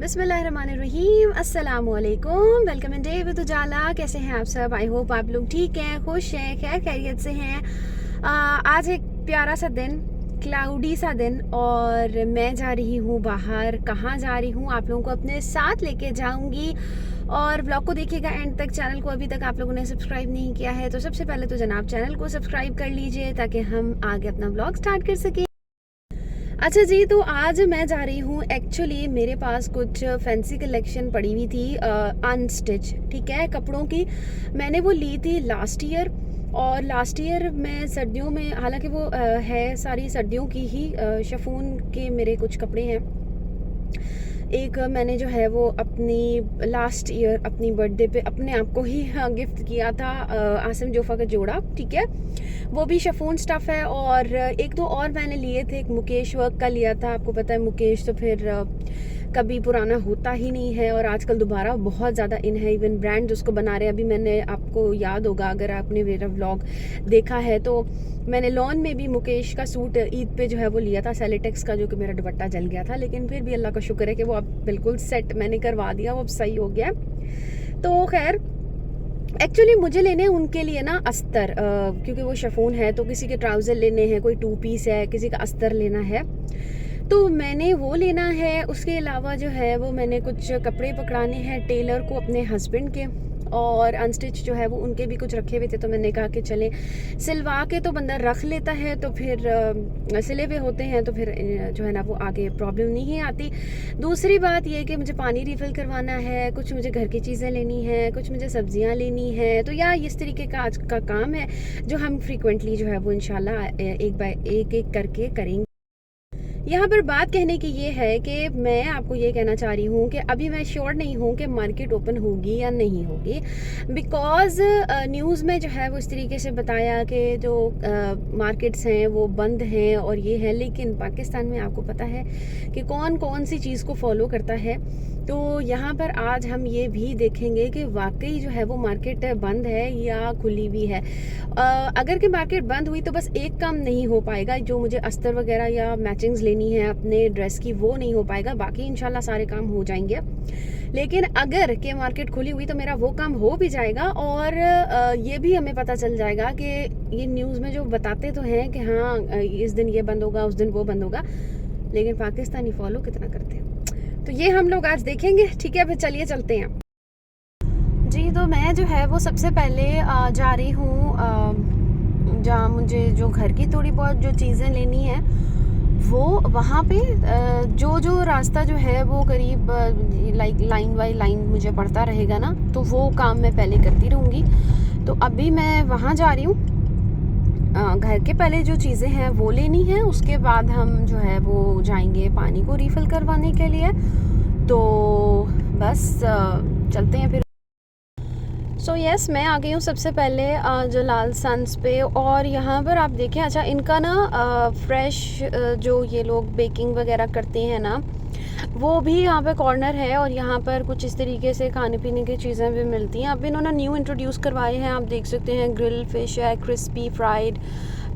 बिस्मिल्लाहिर्रहमानिर्रहीम, अस्सलामुअलैकुम। Welcome in day with उजाला। कैसे हैं आप सब? आई होप आप लोग ठीक हैं, खुश हैं, खैर खैरियत से हैं। आज एक प्यारा सा दिन, क्लाउडी सा दिन, और मैं जा रही हूँ बाहर। कहाँ जा रही हूँ आप लोगों को अपने साथ लेके जाऊँगी, और ब्लॉग को देखिएगा एंड तक। चैनल को अभी तक आप लोगों ने सब्सक्राइब नहीं किया है तो सबसे पहले तो जनाब चैनल को सब्सक्राइब कर लीजिए ताकि हम आगे अपना ब्लॉग स्टार्ट कर सकें। अच्छा जी, तो आज मैं जा रही हूँ। एक्चुअली मेरे पास कुछ फैंसी कलेक्शन पड़ी हुई थी अनस्टिच, ठीक है, कपड़ों की। मैंने वो ली थी लास्ट ईयर, और लास्ट ईयर में सर्दियों में, हालांकि वो है सारी सर्दियों की ही। शिफॉन के मेरे कुछ कपड़े हैं। एक मैंने जो है वो अपनी लास्ट ईयर अपनी बर्थडे पे अपने आप को ही गिफ्ट किया था, आसिम जोफा का जोड़ा, ठीक है, वो भी शिफॉन स्टफ़ है। और एक दो और मैंने लिए थे। एक मुकेश वर्क का लिया था। आपको पता है मुकेश तो फिर कभी पुराना होता ही नहीं है, और आजकल दोबारा बहुत ज़्यादा इन है। इवन ब्रांड उसको बना रहे हैं। अभी मैंने, आपको याद होगा अगर आपने मेरा व्लॉग देखा है, तो मैंने लॉन में भी मुकेश का सूट ईद पे जो है वो लिया था, सेलेटेक्स का, जो कि मेरा दुपट्टा जल गया था। लेकिन फिर भी अल्लाह का शुक्र है कि वो अब बिल्कुल सेट मैंने करवा दिया, वो अब सही हो गया। तो खैर, एक्चुअली मुझे लेने हैं उनके लिए ना अस्तर, क्योंकि वो शिफॉन है, तो किसी के ट्राउज़र लेने हैं, कोई 2 पीस है, किसी का अस्तर लेना है, तो मैंने वो लेना है। उसके अलावा जो है वो मैंने कुछ कपड़े पकड़ाने हैं टेलर को अपने हस्बैंड के, और अनस्टिच जो है वो उनके भी कुछ रखे हुए थे। तो मैंने कहा कि चलें, सिलवा के तो बंदा रख लेता है, तो फिर सिले हुए होते हैं तो फिर जो है ना वो आगे प्रॉब्लम नहीं आती। दूसरी बात ये कि मुझे पानी रिफ़िल करवाना है, कुछ मुझे घर की चीज़ें लेनी है, कुछ मुझे सब्जियां लेनी है। तो या इस तरीके का आज का काम है जो हम फ्रीक्वेंटली जो है वो इंशाल्लाह एक बाय एक करके करेंगे। यहाँ पर बात कहने की ये है कि मैं आपको ये कहना चाह रही हूँ कि अभी मैं श्योर नहीं हूँ कि मार्केट ओपन होगी या नहीं होगी, बिकॉज़ न्यूज़ में जो है वो इस तरीके से बताया कि जो मार्केट्स हैं वो बंद हैं और ये है। लेकिन पाकिस्तान में आपको पता है कि कौन कौन सी चीज़ को फॉलो करता है। तो यहाँ पर आज हम ये भी देखेंगे कि वाकई जो है वो मार्केट बंद है या खुली भी है। अगर कि मार्केट बंद हुई तो बस एक काम नहीं हो पाएगा, जो मुझे अस्तर वगैरह या मैचिंग्स लेनी है अपने ड्रेस की, वो नहीं हो पाएगा। बाकी इंशाल्लाह सारे काम हो जाएंगे। लेकिन अगर के मार्केट खुली हुई तो मेरा वो काम हो भी जाएगा, और ये भी हमें पता चल जाएगा कि ये न्यूज़ में जो बताते तो हैं कि हाँ इस दिन ये बंद होगा, उस दिन वो बंद होगा, लेकिन पाकिस्तानी फॉलो कितना करते हैं, तो ये हम लोग आज देखेंगे। ठीक है, फिर चलिए चलते हैं जी। तो मैं जो है वो सबसे पहले जा रही हूँ जहाँ मुझे जो घर की थोड़ी बहुत जो चीज़ें लेनी है, वो वहाँ पे जो रास्ता जो है वो करीब लाइक लाइन बाई लाइन मुझे पड़ता रहेगा ना, तो वो काम मैं पहले करती रहूँगी। तो अभी मैं वहाँ जा रही हूँ। घर के पहले जो चीज़ें हैं वो लेनी है, उसके बाद हम जो है वो जाएंगे पानी को रिफ़िल करवाने के लिए। तो बस चलते हैं फिर। सो यस, मैं आ गई हूँ सबसे पहले जलाल सन्स पे, और यहाँ पर आप देखें, अच्छा इनका ना फ्रेश जो ये लोग बेकिंग वगैरह करते हैं ना, वो भी यहाँ पे कॉर्नर है, और यहाँ पर कुछ इस तरीके से खाने पीने की चीज़ें भी मिलती हैं। अब इन्होंने न्यू इंट्रोड्यूस करवाए हैं, आप देख सकते हैं। ग्रिल फ़िश है, क्रिस्पी फ्राइड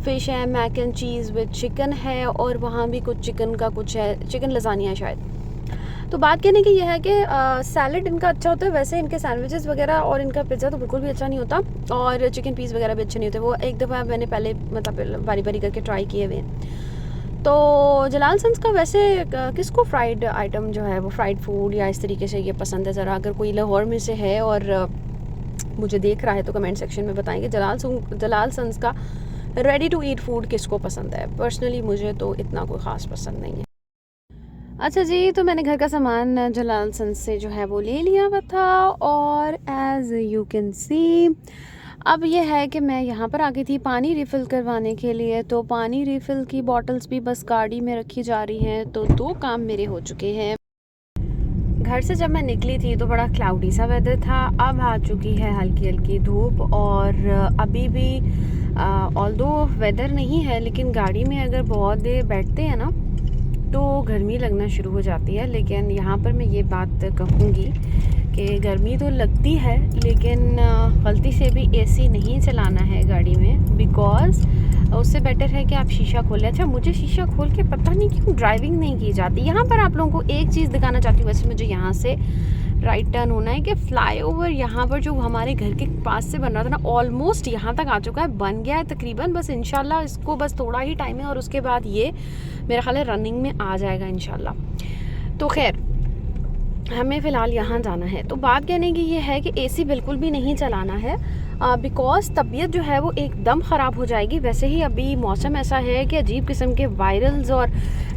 फ़िश है, mac and cheese with chicken है, और वहाँ भी कुछ चिकन का कुछ है, चिकन लसानिया शायद। तो बात कहने की यह है कि सैलड इनका अच्छा होता है, वैसे इनके सैंडविचेस वगैरह और इनका पिज़्ज़ा तो बिल्कुल भी अच्छा नहीं होता, और चिकन पीस वगैरह भी अच्छे नहीं होते। वो एक दफ़ा मैंने पहले मतलब बारी बारी करके ट्राई किए हुए हैं। तो जलाल सन्स का वैसे किसको फ्राइड आइटम जो है वो फ्राइड फूड या इस तरीके से ये पसंद है, ज़रा अगर कोई लाहौर में से है और मुझे देख रहा है तो कमेंट सेक्शन में बताएंगे जलाल सन्स का रेडी टू ईट फूड किसको पसंद है। पर्सनली मुझे तो इतना कोई ख़ास पसंद नहीं है। अच्छा जी, तो मैंने घर का सामान जलाल सन्स से जो है वो ले लिया हुआ था, और एज़ यू कैन सी अब ये है कि मैं यहाँ पर आ गई थी पानी रिफ़िल करवाने के लिए। तो पानी रिफ़िल की बॉटल्स भी बस गाड़ी में रखी जा रही हैं। तो 2 काम मेरे हो चुके हैं। घर से जब मैं निकली थी तो बड़ा क्लाउडी सा वेदर था, अब आ चुकी है हल्की हल्की धूप, और अभी भी ऑल्दो वेदर नहीं है, लेकिन गाड़ी में अगर बहुत देर बैठते हैं ना तो गर्मी लगना शुरू हो जाती है। लेकिन यहाँ पर मैं ये बात कहूँगी कि गर्मी तो लगती है, लेकिन गलती से भी एसी नहीं चलाना है गाड़ी में, बिकॉज़ उससे बेटर है कि आप शीशा खोलें। अच्छा, मुझे शीशा खोल के पता नहीं क्यों ड्राइविंग नहीं की जाती। यहाँ पर आप लोगों को एक चीज़ दिखाना चाहती हूँ। वैसे मुझे यहाँ से राइट टर्न होना है कि फ्लाईओवर यहाँ पर जो हमारे घर के पास से बन रहा था ना, ऑलमोस्ट यहाँ तक आ चुका है, बन गया है तकरीबन। बस इंशाल्लाह इसको बस थोड़ा ही टाइम है और उसके बाद ये मेरा ख्याल है रनिंग में आ जाएगा इंशाल्लाह। तो खैर, हमें फ़िलहाल यहाँ जाना है। तो बात कहने की ये है कि एसी बिल्कुल भी नहीं चलाना है, बिकॉज़ तबीयत जो है वो एकदम ख़राब हो जाएगी। वैसे ही अभी मौसम ऐसा है कि अजीब किस्म के वायरल्स और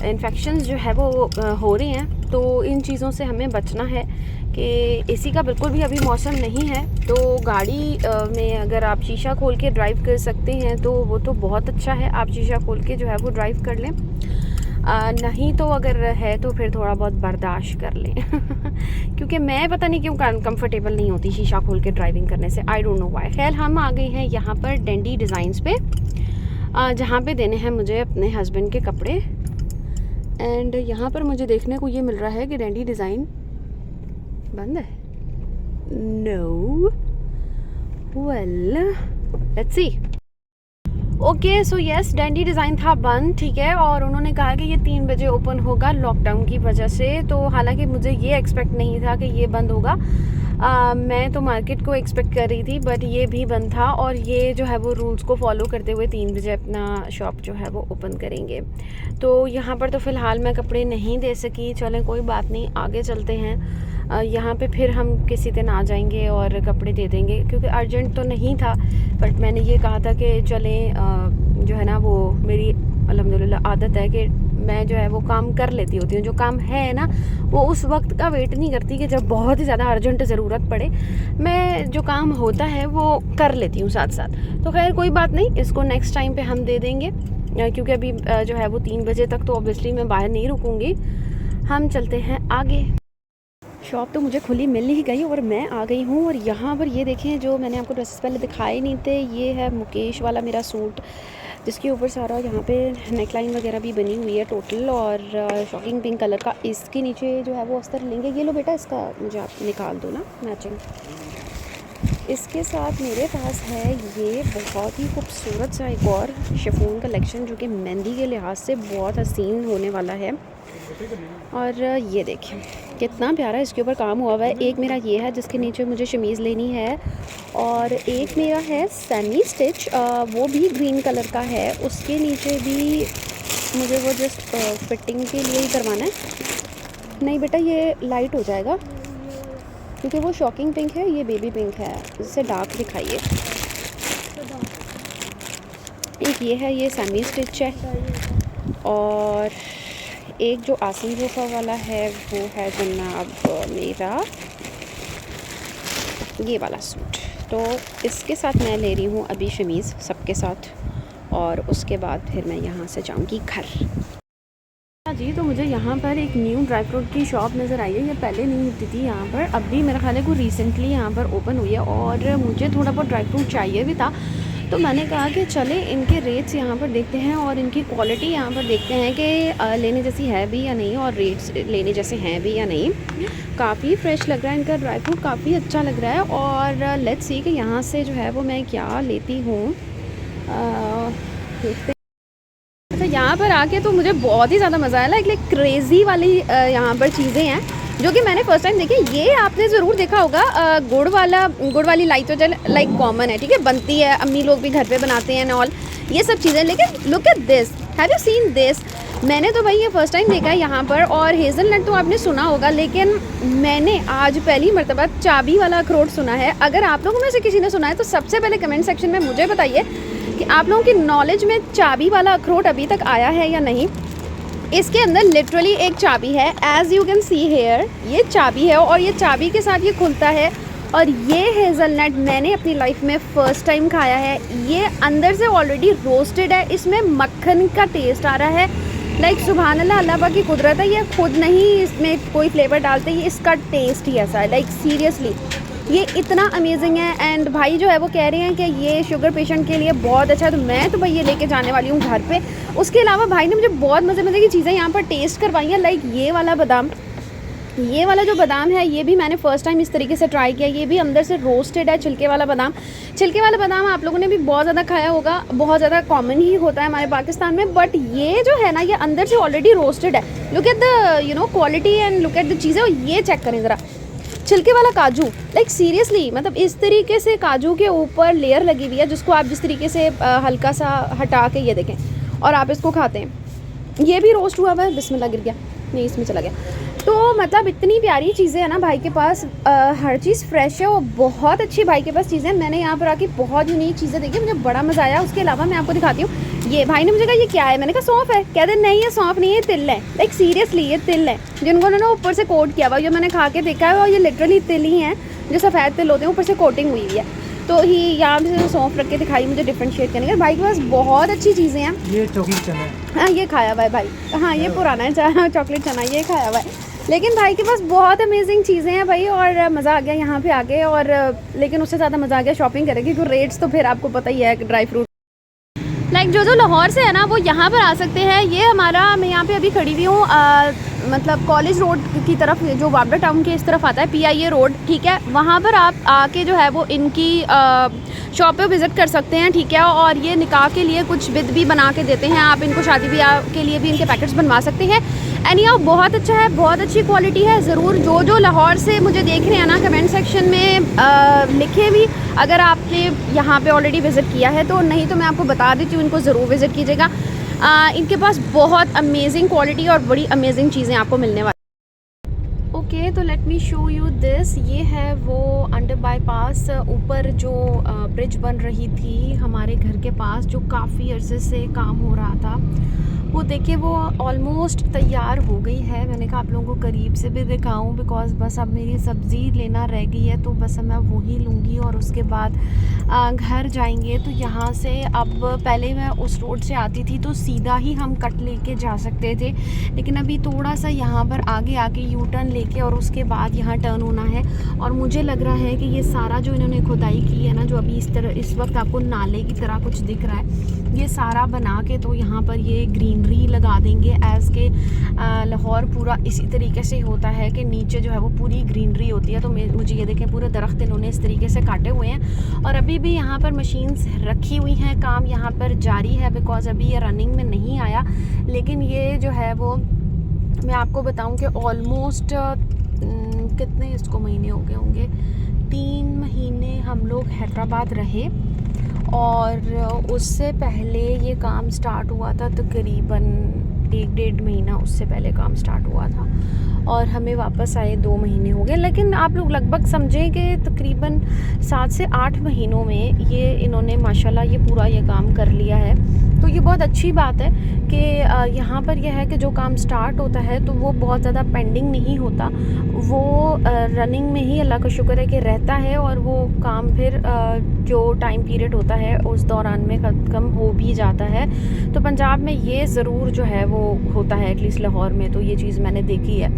इन्फेक्शंस जो है वो हो रही हैं। तो इन चीज़ों से हमें बचना है कि एसी का बिल्कुल भी अभी मौसम नहीं है। तो गाड़ी में अगर आप शीशा खोल के ड्राइव कर सकते हैं तो वो तो बहुत अच्छा है, आप शीशा खोल के जो है वो ड्राइव कर लें। नहीं तो अगर है तो फिर थोड़ा बहुत बर्दाश्त कर लें क्योंकि मैं पता नहीं क्यों कंफर्टेबल नहीं होती शीशा खोल के ड्राइविंग करने से, आई डोंट नो व्हाई। खैर, हम आ गए हैं यहाँ पर डेंडी डिज़ाइंस पे, जहाँ पे देने हैं मुझे अपने हस्बैंड के कपड़े। एंड यहाँ पर मुझे देखने को ये मिल रहा है कि डेंडी डिज़ाइन बंद है। No, well let's see. Okay, so yes, dandy design था बंद, ठीक है। और उन्होंने कहा कि ये 3 बजे ओपन होगा लॉकडाउन की वजह से। तो हालांकि मुझे ये एक्सपेक्ट नहीं था कि ये बंद होगा। मैं तो मार्केट को एक्सपेक्ट कर रही थी, बट ये भी बंद था। और ये जो है वो रूल्स को फॉलो करते हुए 3 बजे अपना शॉप जो है वो ओपन करेंगे। तो यहाँ पर तो फ़िलहाल मैं कपड़े नहीं दे सकी। चलें, कोई बात नहीं, आगे चलते हैं। यहाँ पे फिर हम किसी दिन आ जाएंगे और कपड़े दे देंगे, क्योंकि अर्जेंट तो नहीं था। बट मैंने ये कहा था कि चलें, जो है ना वो मेरी अल्हम्दुलिल्लाह आदत है कि मैं जो है वो काम कर लेती होती हूँ। जो काम है ना वो उस वक्त का वेट नहीं करती कि जब बहुत ही ज़्यादा अर्जेंट ज़रूरत पड़े। मैं जो काम होता है वो कर लेती हूँ साथ साथ। तो खैर कोई बात नहीं, इसको नेक्स्ट टाइम पे हम दे देंगे, क्योंकि अभी जो है वो 3 बजे तक तो ऑब्वियसली मैं बाहर नहीं रुकूँगी। हम चलते हैं आगे। शॉप तो मुझे खुली मिल ही गई और मैं आ गई हूँ। और यहाँ पर ये देखें, जो मैंने आपको ड्रेसेस पहले दिखाए नहीं थे, ये है मुकेश वाला मेरा सूट, जिसके ऊपर सारा यहाँ पे नेकलाइन वगैरह भी बनी हुई है टोटल, और शॉकिंग पिंक कलर का। इसके नीचे जो है वो अस्तर लेंगे। ये लो बेटा, इसका मुझे आप निकाल दो ना मैचिंग। इसके साथ मेरे पास है ये बहुत ही खूबसूरत सा एक और शिफॉन कलेक्शन, जो कि मेहंदी के लिहाज से बहुत हसीन होने वाला है। और ये देखें कितना प्यारा इसके ऊपर काम हुआ हुआ है। एक मेरा ये है जिसके नीचे मुझे शमीज़ लेनी है, और एक मेरा है सेमी स्टिच, वो भी ग्रीन कलर का है। उसके नीचे भी मुझे वो जस्ट फिटिंग के लिए ही करवाना है। नहीं बेटा, ये लाइट हो जाएगा क्योंकि वो शॉकिंग पिंक है, ये बेबी पिंक है। इससे डार्क दिखाइए। एक ये है, ये सेमी स्टिच है। और एक जो आसन जोफा वाला है वो है जनाब मेरा ये वाला सूट। तो इसके साथ मैं ले रही हूँ अभी शमीज़ सबके साथ, और उसके बाद फिर मैं यहाँ से जाऊँगी घर। जी, तो मुझे यहाँ पर एक न्यू ड्राई फ्रूट की शॉप नज़र आई है। ये पहले नहीं होती थी यहाँ पर, अभी मेरा ख्याल है को रिसेंटली यहाँ पर ओपन हुई है। और मुझे थोड़ा बहुत ड्राई फ्रूट चाहिए भी था, तो मैंने कहा कि चले इनके रेट्स यहाँ पर देखते हैं और इनकी क्वालिटी यहाँ पर देखते हैं कि लेने जैसी है भी या नहीं, और रेट्स लेने जैसे हैं भी या नहीं। काफ़ी फ्रेश लग रहा है इनका ड्राई फ्रूट, काफ़ी अच्छा लग रहा है। और लेट्स सी कि यहाँ से जो है वो मैं क्या लेती हूँ, देखते हैं। अच्छा, यहाँ पर आके तो मुझे बहुत ही ज़्यादा मज़ा आया। लाइक क्रेज़ी वाली यहाँ पर चीज़ें हैं जो कि मैंने फर्स्ट टाइम देखी। ये आपने ज़रूर देखा होगा, गुड़ वाली लाई तो लाइक कॉमन है, ठीक है, बनती है, अम्मी लोग भी घर पे बनाते हैं ऑल ये सब चीज़ें। लेकिन look at this, have you seen this? मैंने तो भाई ये फ़र्स्ट टाइम देखा है यहाँ पर। और हेज़लनट तो आपने सुना होगा, लेकिन मैंने आज पहली मरतबा चाबी वाला अखरोट सुना है। अगर आप लोगों में से किसी ने सुना है तो सबसे पहले कमेंट सेक्शन में मुझे बताइए कि आप लोगों की नॉलेज में चाबी वाला अखरोट अभी तक आया है या नहीं। इसके अंदर लिटरली एक चाबी है, as you can see here, ये चाबी है और ये चाबी के साथ ये खुलता है। और ये हेज़लनट मैंने अपनी लाइफ में फ़र्स्ट टाइम खाया है। ये अंदर से ऑलरेडी रोस्टेड है, इसमें मक्खन का टेस्ट आ रहा है। लाइक सुभान अल्लाह, अल्लाह पाक की कुदरत है, ये खुद नहीं इसमें कोई फ्लेवर डालते, ये इसका टेस्ट ही ऐसा है। लाइक सीरियसली ये इतना अमेजिंग है। एंड भाई जो है वो कह रहे हैं कि ये शुगर पेशेंट के लिए बहुत अच्छा है, तो मैं तो भाई ये लेके जाने वाली हूँ घर पे। उसके अलावा भाई ने मुझे बहुत मज़े की चीज़ें यहाँ पर टेस्ट करवाई हैं। लाइक ये वाला बादाम, ये वाला जो बादाम है ये भी मैंने फ़र्स्ट टाइम इस तरीके से ट्राई किया। ये भी अंदर से रोस्टेड है, छिलके वाला बादाम। छिलके वाला बादाम आप लोगों ने भी बहुत ज़्यादा खाया होगा, बहुत ज़्यादा कॉमन ही होता है हमारे पाकिस्तान में, बट ये जो है ना ये अंदर से ऑलरेडी रोस्टेड है। Look at the quality and look at the चीज़ें। और ये चेक करें ज़रा, छिलके वाला काजू, लाइक सीरियसली, मतलब इस तरीके से काजू के ऊपर लेयर लगी हुई है जिसको आप जिस तरीके से हल्का सा हटा के ये देखें और आप इसको खाते हैं। ये भी रोस्ट हुआ हुआ है, बिस्मिल्लाह गिर गया, नहीं इसमें चला गया। तो मतलब इतनी प्यारी चीज़ें हैं ना भाई के पास, हर चीज़ फ्रेश है और बहुत अच्छी भाई के पास चीज़ें। मैंने यहाँ पर आके बहुत यूनिक चीज़ें देखी, मुझे बड़ा मज़ा आया। उसके अलावा मैं आपको दिखाती हूँ, ये भाई ने मुझे कहा ये क्या है, मैंने कहा सौंफ है। कहते नहीं ये सौंफ नहीं है, तिल है। लाइक सीरियसली ये तिल है जिनको उन्होंने ऊपर से कोट किया हुआ। जो मैंने खा के देखा है और ये लिटरली तिल ही हैं, जो सफ़ेद तिल होते हैं, ऊपर से कोटिंग हुई है। तो ही यहाँ से सौंफ रख के दिखाई मुझे डिफ्रेंशिएट करने के। भाई के पास बहुत अच्छी चीज़ें हैं। ये चॉकलेट चना है। हाँ ये खाया हुआ है भाई, हाँ ये पुराना है चॉकलेट चना, ये खाया हुआ है। लेकिन भाई के पास बहुत अमेजिंग चीज़ें हैं भाई, और मज़ा आ गया यहाँ पे आके। और लेकिन उससे ज़्यादा मज़ा आ गया शॉपिंग करेगी, क्योंकि रेट्स तो फिर आपको पता ही है ड्राई फ्रूट। लाइक जो लाहौर से है ना वो यहाँ पर आ सकते हैं। ये हमारा, मैं यहाँ पे अभी खड़ी हुई हूँ, मतलब कॉलेज रोड की तरफ, जो वाबड़ा टाउन के इस तरफ आता है, PIA रोड, ठीक है। वहाँ पर आप आके जो है वो इनकी शॉप पे विज़िट कर सकते हैं, ठीक है। और ये निकाह के लिए कुछ विद भी बना के देते हैं, आप इनको शादी ब्याह के लिए भी इनके पैकेट्स बनवा सकते हैं। एनी हाउ बहुत अच्छा है, बहुत अच्छी क्वालिटी है। ज़रूर जो लाहौर से मुझे देख रहे हैं ना, कमेंट सेक्शन में लिखे भी, अगर आपने यहाँ पे ऑलरेडी विज़िट किया है तो, नहीं तो मैं आपको बता देती हूँ, इनको ज़रूर विज़िट कीजिएगा। इनके पास बहुत अमेजिंग क्वालिटी और बड़ी अमेजिंग चीज़ें आपको मिलने वाली। ओके, तो let me show you this. ये है वो अंडर बाईपास, ऊपर जो ब्रिज बन रही थी हमारे घर के पास, जो काफ़ी अरसे से काम हो रहा था, वो देखिए वो ऑलमोस्ट तैयार हो गई है। मैंने कहा आप लोगों को करीब से भी दिखाऊं, बिकॉज़ बस अब मेरी सब्ज़ी लेना रह गई है, तो बस मैं वही लूँगी और उसके बाद घर जाएंगे। तो यहाँ से अब, पहले मैं उस रोड से आती थी तो सीधा ही हम कट लेके जा सकते थे, लेकिन अभी थोड़ा सा यहाँ पर आगे आके यू टर्न लेके और उसके बाद यहाँ टर्न होना है। और मुझे लग रहा है कि ये सारा जो इन्होंने खुदाई की है ना, जो अभी इस वक्त आपको नाले की तरह कुछ दिख रहा है, ये सारा बना के तो यहाँ पर ये ग्रीनरी लगा देंगे। एज़ के लाहौर पूरा इसी तरीके से होता है कि नीचे जो है वो पूरी ग्रीनरी होती है। तो मुझे ये देखें, पूरे दरख्त इन्होंने इस तरीके से काटे हुए हैं और अभी भी यहाँ पर मशीन्स रखी हुई हैं, काम यहाँ पर जारी है, बिकॉज़ अभी ये रनिंग में नहीं आया। लेकिन ये जो है वो, मैं आपको बताऊं कि ऑलमोस्ट कितने इसको महीने हो गए होंगे, 3 महीने हम लोग हैदराबाद रहे, और उससे पहले ये काम स्टार्ट हुआ था, तकरीबन 1-1.5 महीना उससे पहले काम स्टार्ट हुआ था, और हमें वापस आए 2 महीने हो गए। लेकिन आप लोग लगभग समझें कि तकरीबन 7 से 8 महीनों में ये इन्होंने माशाल्लाह ये पूरा ये काम कर लिया है। तो ये बहुत अच्छी बात है कि यहाँ पर यह है कि जो काम स्टार्ट होता है तो वो बहुत ज़्यादा पेंडिंग नहीं होता, वो रनिंग में ही अल्लाह का शुक्र है कि रहता है, और वो काम फिर जो टाइम पीरियड होता है उस दौरान में ख़त्म हो भी जाता है। तो पंजाब में ये ज़रूर जो है वो होता है, एटलीस्ट लाहौर में तो ये चीज़ मैंने देखी है।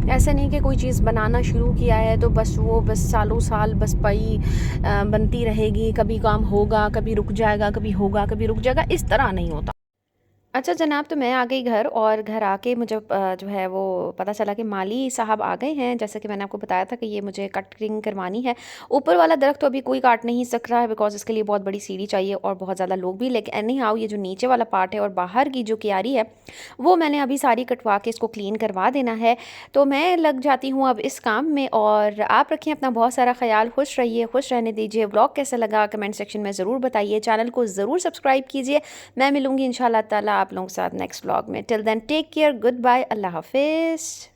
ऐसा नहीं कि कोई चीज़ बनाना शुरू किया है तो बस वो बस सालों साल बस पाई बनती रहेगी, कभी काम होगा, कभी रुक जाएगा, कभी होगा, कभी रुक जाएगा, इस तरह नहीं होता। अच्छा जनाब, तो मैं आ गई घर, और घर आके मुझे जो है वो पता चला कि माली साहब आ गए हैं। जैसे कि मैंने आपको बताया था कि ये मुझे कटिंग करवानी है। ऊपर वाला दरख्त तो अभी कोई काट नहीं सक रहा है, बिकॉज इसके लिए बहुत बड़ी सीढ़ी चाहिए और बहुत ज़्यादा लोग भी। लेकिन एनी हाउ, ये जो नीचे वाला पार्ट है और बाहर की जो क्यारी है वो मैंने अभी सारी कटवा के इसको क्लीन करवा देना है। तो मैं लग जाती हूँ अब इस काम में, और आप रखें अपना बहुत सारा ख्याल, खुश रहिए, खुश रहने दीजिए। व्लॉग कैसा लगा कमेंट सेक्शन में ज़रूर बताइए, चैनल को ज़रूर सब्सक्राइब कीजिए। मैं मिलूँगी इंशाल्लाह ताला आप लोगों के साथ नेक्स्ट व्लॉग में। Till then take care, good bye, अल्लाह हाफिज़।